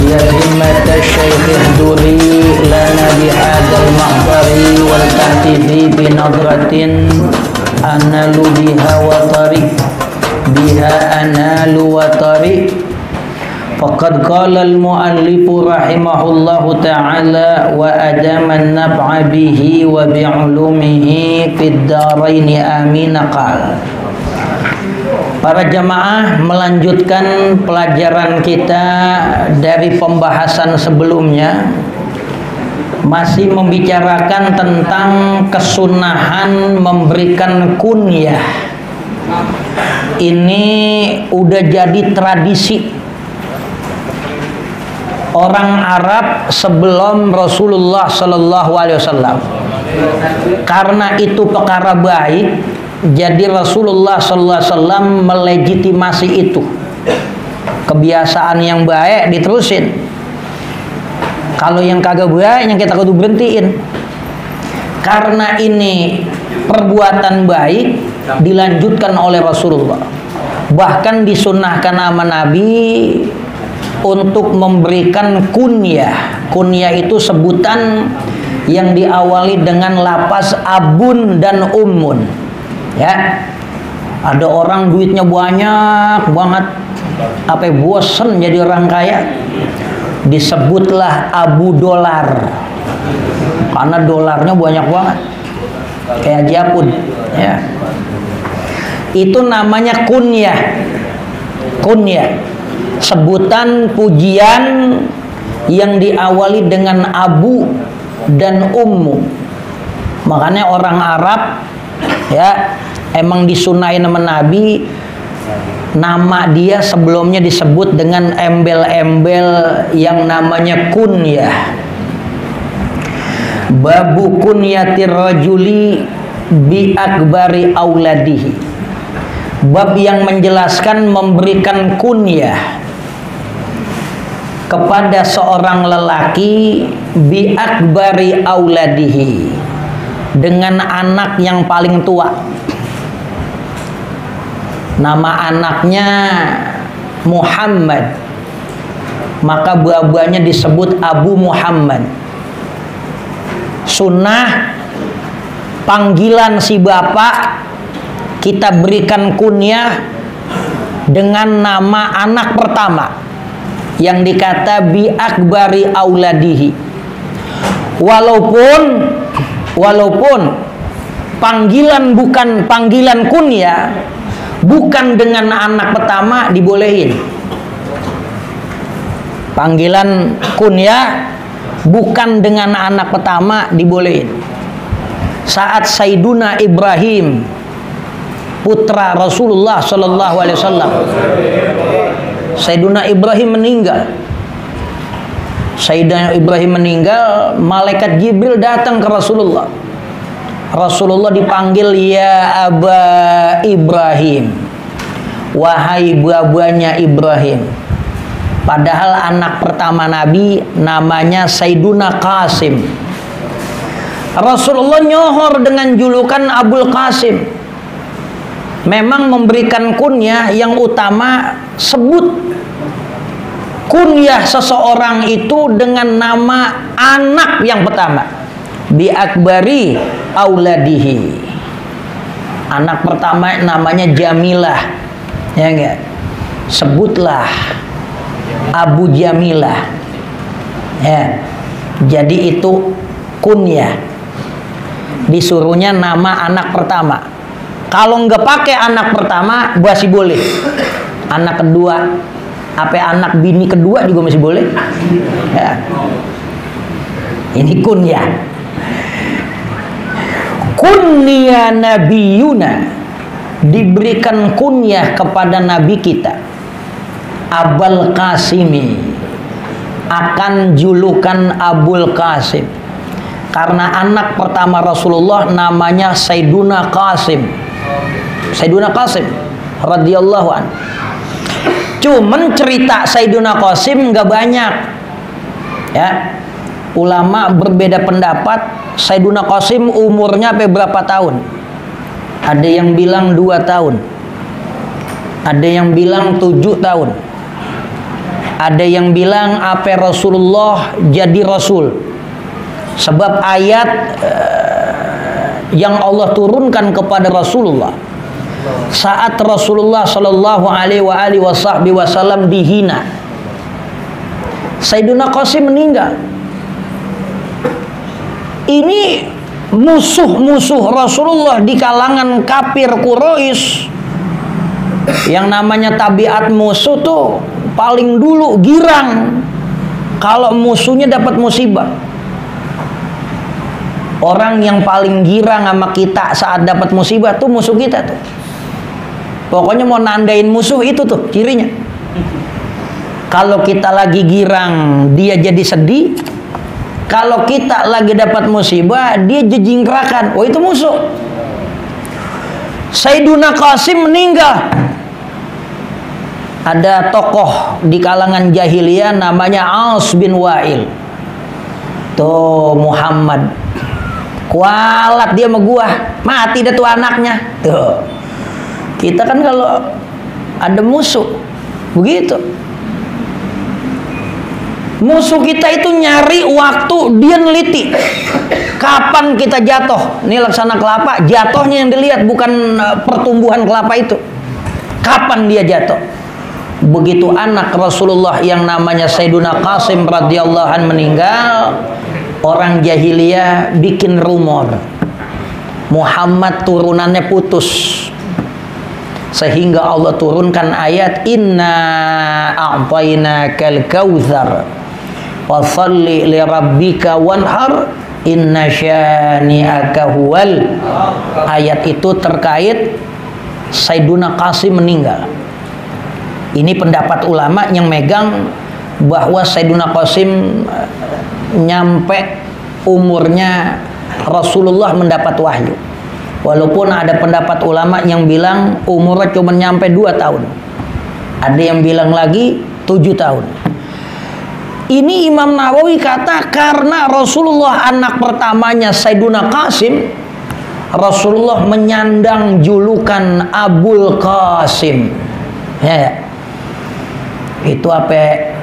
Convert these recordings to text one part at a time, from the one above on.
يا همة الشيخ اهدري لنا بهذا المحضر ولتهتفي بنظرة أنال بها وطري بها أنال وطري فقد قال المؤلف رحمه الله تعالى وأدام النفع به وبعلومه في الدارين آمين قال. Para jamaah, melanjutkan pelajaran kita dari pembahasan sebelumnya, masih membicarakan tentang kesunahan memberikan kunyah. Ini udah jadi tradisi orang Arab sebelum Rasulullah Shallallahu Alaihi Wasallam. Karena itu perkara baik, jadi Rasulullah Sallallahu Alaihi Wasallam melegitimasi itu. Kebiasaan yang baik diterusin. Kalau yang kagak baik, yang kita kudu berhentiin. Karena ini perbuatan baik dilanjutkan oleh Rasulullah. Bahkan disunahkan sama Nabi untuk memberikan kunyah. Kunyah itu sebutan yang diawali dengan lafaz abun dan ummun. Ya, ada orang duitnya banyak banget, apa bosen jadi orang kaya, disebutlah Abu Dolar, karena dolarnya banyak banget, kayak Japun. Ya, itu namanya kunyah. Kunyah, sebutan pujian yang diawali dengan abu dan ummu. Makanya orang Arab, ya, emang disunahin sama Nabi, nama dia sebelumnya disebut dengan embel-embel yang namanya kunyah. Babu kunyatir rajuli bi akbari auladihi. Bab yang menjelaskan memberikan kunyah kepada seorang lelaki bi akbari auladihi, dengan anak yang paling tua. Nama anaknya Muhammad, maka buah-buahnya disebut Abu Muhammad. Sunnah panggilan si bapak kita berikan kunyah dengan nama anak pertama yang dikata bi akbari auladihi. Walaupun panggilan bukan panggilan kunyah, bukan dengan anak pertama dibolehin. Panggilan kunyah bukan dengan anak pertama dibolehin. Saat Sayyiduna Ibrahim putra Rasulullah Sallallahu Alaihi Wasallam, Sayyiduna Ibrahim meninggal. Sayyidina Ibrahim meninggal, malaikat Jibril datang ke Rasulullah. Rasulullah dipanggil ya Aba Ibrahim, wahai buah-buahnya Ibrahim. Padahal anak pertama Nabi namanya Sayyiduna Qasim. Rasulullah nyohor dengan julukan Abul Qasim. Memang memberikan kunyah yang utama, sebut kunyah seseorang itu dengan nama anak yang pertama, bi akbari auladihi. Anak pertama namanya Jamilah, ya enggak? Sebutlah Abu Jamilah. Ya. Jadi itu kunyah. Disuruhnya nama anak pertama. Kalau nggak pakai anak pertama masih boleh. Anak kedua, apa anak bini kedua juga masih boleh. Ya. Ini kunyah. Kunyah nabiyuna, diberikan kunyah kepada nabi kita Abul Qasimi, akan julukan Abul Qasim, karena anak pertama Rasulullah namanya Sayyiduna Qasim. Sayyiduna Qasim radhiyallahu anhu. Cuman cerita Sayyiduna Qasim nggak banyak, ya. Ulama berbeda pendapat. Sayyiduna Qasim umurnya berapa tahun? Ada yang bilang 2 tahun, ada yang bilang 7 tahun, Ada yang bilang apa Rasulullah jadi Rasul, sebab ayat yang Allah turunkan kepada Rasulullah saat Rasulullah Shallallahu Alaihi Wasallam dihina, Sayyiduna Qasim meninggal. Ini musuh-musuh Rasulullah di kalangan kafir Quraisy, yang namanya tabiat musuh tuh paling dulu girang kalau musuhnya dapat musibah. Orang yang paling girang sama kita saat dapat musibah tuh musuh kita tuh. Pokoknya mau nandain musuh itu tuh cirinya. Kalau kita lagi girang, dia jadi sedih. Kalau kita lagi dapat musibah, dia jejingrakan. Oh, itu musuh. Sayyiduna Qasim meninggal. Ada tokoh di kalangan jahiliyah namanya As bin Wa'il. Tuh Muhammad, kualat dia sama gua, mati dah tuh anaknya. Tuh. Kita kan kalau ada musuh begitu. Musuh kita itu nyari waktu, dia neliti kapan kita jatuh. Ini laksana kelapa, jatuhnya yang dilihat, bukan pertumbuhan kelapa itu. Kapan dia jatuh. Begitu anak Rasulullah yang namanya Sayyiduna Qasim radhiyallahu anhu meninggal, orang jahiliyah bikin rumor Muhammad turunannya putus, sehingga Allah turunkan ayat inna a'tainakal kautsar wa shalli li rabbika wanhar inna syani'aka huwal. Ayat itu terkait Sayyiduna Qasim meninggal. Ini pendapat ulama yang megang bahwa Sayyiduna Qasim nyampe umurnya Rasulullah mendapat wahyu. Walaupun ada pendapat ulama yang bilang umurnya cuma nyampe 2 tahun. Ada yang bilang lagi 7 tahun. Ini Imam Nawawi kata karena Rasulullah anak pertamanya Sayyiduna Qasim, Rasulullah menyandang julukan Abul Qasim. Ya. Itu apa?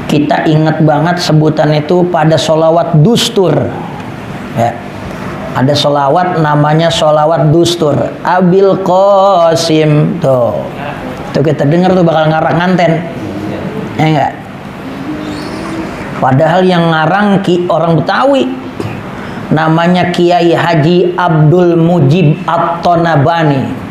Kita ingat banget sebutan itu pada sholawat dustur. Ya. Ada sholawat namanya sholawat dustur, Abil Qasim. Tuh kita dengar tuh bakal ngarang nganten. Ya enggak? Padahal yang ngarang orang Betawi, namanya Kiai Haji Abdul Mujib At-Tonabani.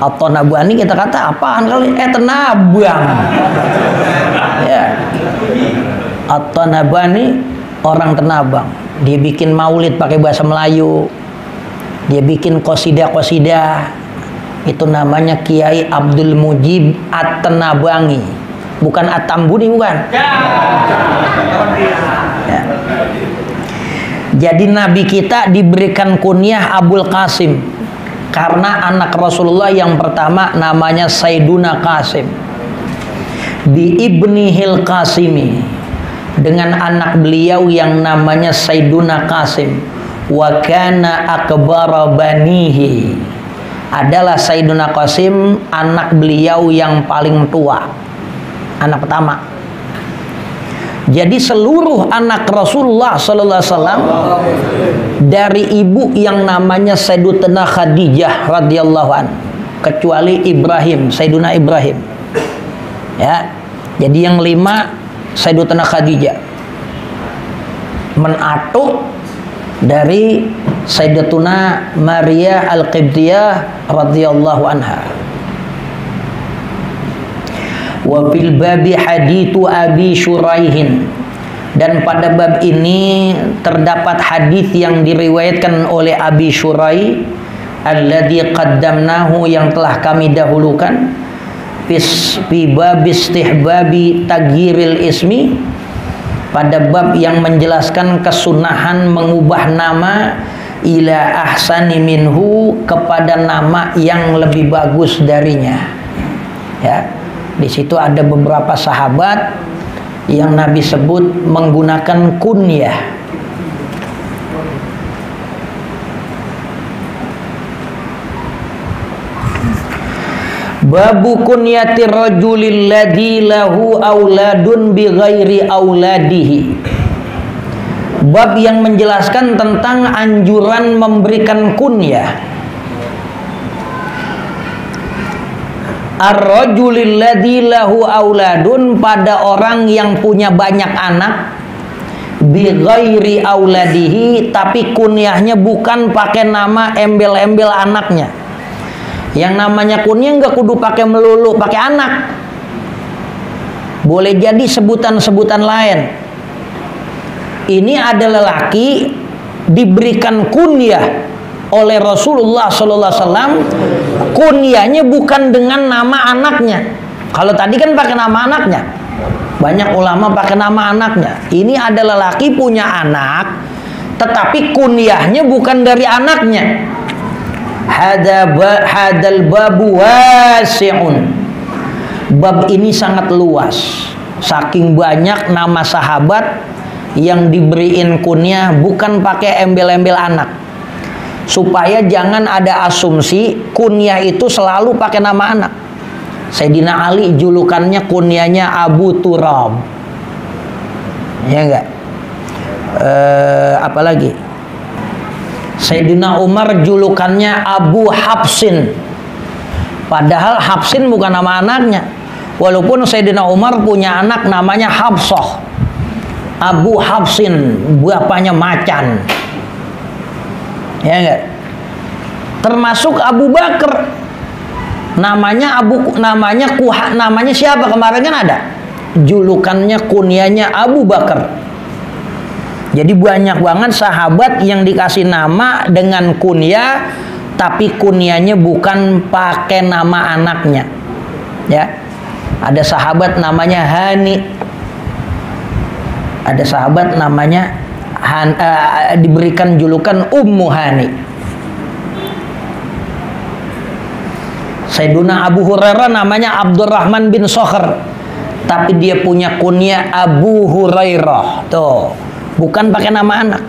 At-Tonabani kita kata apaan kali? Tenabang. Ya. At-Tonabani orang Tenabang. Dia bikin maulid pakai bahasa Melayu. Dia bikin qasidah-qasidah. Itu namanya Kiai Abdul Mujib At-Tenabangi. Bukan At-Tambuni, bukan. Ya. Jadi Nabi kita diberikan kunyah Abul Qasim karena anak Rasulullah yang pertama namanya Sayyiduna Qasim. Bi ibnihil Qasimi, dengan anak beliau yang namanya Sayyiduna Qasim. Wa kana akbara banihi, adalah Sayyiduna Qasim anak beliau yang paling tua, anak pertama. Jadi seluruh anak Rasulullah sallallahu alaihi wasallam dari ibu yang namanya Sayyidatuna Khadijah radhiyallahu an, kecuali Ibrahim, Sayyiduna Ibrahim. Ya. Jadi yang 5 Sayyidatuna Khadijah menatuk dari Sayyidatuna Maria Al-Qibtiyah radhiyallahu anha. Wa fil babi hadithu Abi Syuraihin, dan pada bab ini terdapat hadis yang diriwayatkan oleh Abi Syurai alladzi qaddamnahu, yang telah kami dahulukan, fi bab istihbabi taghiril ismi, pada bab yang menjelaskan kesunahan mengubah nama ila ahsani minhu, kepada nama yang lebih bagus darinya. Ya. Di situ ada beberapa sahabat yang Nabi sebut menggunakan kunyah. Babu kunyatir rajulil ladzi lahu auladun bi ghairi auladihi. Bab yang menjelaskan tentang anjuran memberikan kunyah. Ar-rajulil ladzi lahu auladun, pada orang yang punya banyak anak, bi ghairi auladihi, tapi kunyahnya bukan pakai nama embel-embel anaknya. Yang namanya kunyah nggak kudu pakai melulu pakai anak, boleh jadi sebutan-sebutan lain. Ini ada lelaki diberikan kunyah oleh Rasulullah SAW, kunyahnya bukan dengan nama anaknya. Kalau tadi kan pakai nama anaknya, banyak ulama pakai nama anaknya. Ini ada lelaki punya anak, tetapi kunyahnya bukan dari anaknya. Hadal babu wasi'un. Bab ini sangat luas, saking banyak nama sahabat yang diberiin kunyah bukan pakai embel-embel anak, supaya jangan ada asumsi kunyah itu selalu pakai nama anak. Sayyidina Ali julukannya kunyahnya Abu Turab, ya enggak? Apalagi Sayyidina Umar julukannya Abu Hafsin, padahal Hafsin bukan nama anaknya. Walaupun Sayyidina Umar punya anak namanya Hafsah. Abu Hafsin bapaknya macan, ya enggak? Termasuk Abu Bakar, namanya namanya siapa kemarin kan ada julukannya, kunyahnya Abu Bakar. Jadi banyak banget sahabat yang dikasih nama dengan kunyah, tapi kunyahnya bukan pakai nama anaknya. Ya, ada sahabat namanya Hani, ada sahabat namanya diberikan julukan Ummu Hani. Sayyiduna Abu Hurairah namanya Abdurrahman bin Sokhr, tapi dia punya kunyah Abu Hurairah. Tuh, bukan pakai nama anak.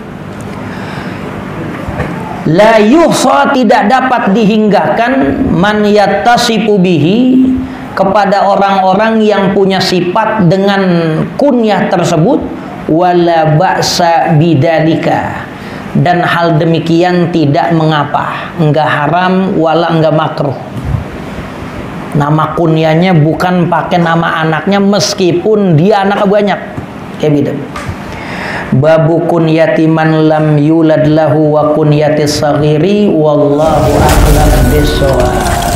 La yuhsa, tidak dapat dihinggakan, man yattasifu bihi, kepada orang-orang yang punya sifat dengan kunyah tersebut, wala ba'sa bidzalika, dan hal demikian tidak mengapa, enggak haram wala enggak makruh. Nama kunyahnya bukan pakai nama anaknya meskipun dia anaknya banyak, kayak gitu. Babu kunyati man lam yulad lahu wa kunyatis saghiri wallahu a'lam bissawab.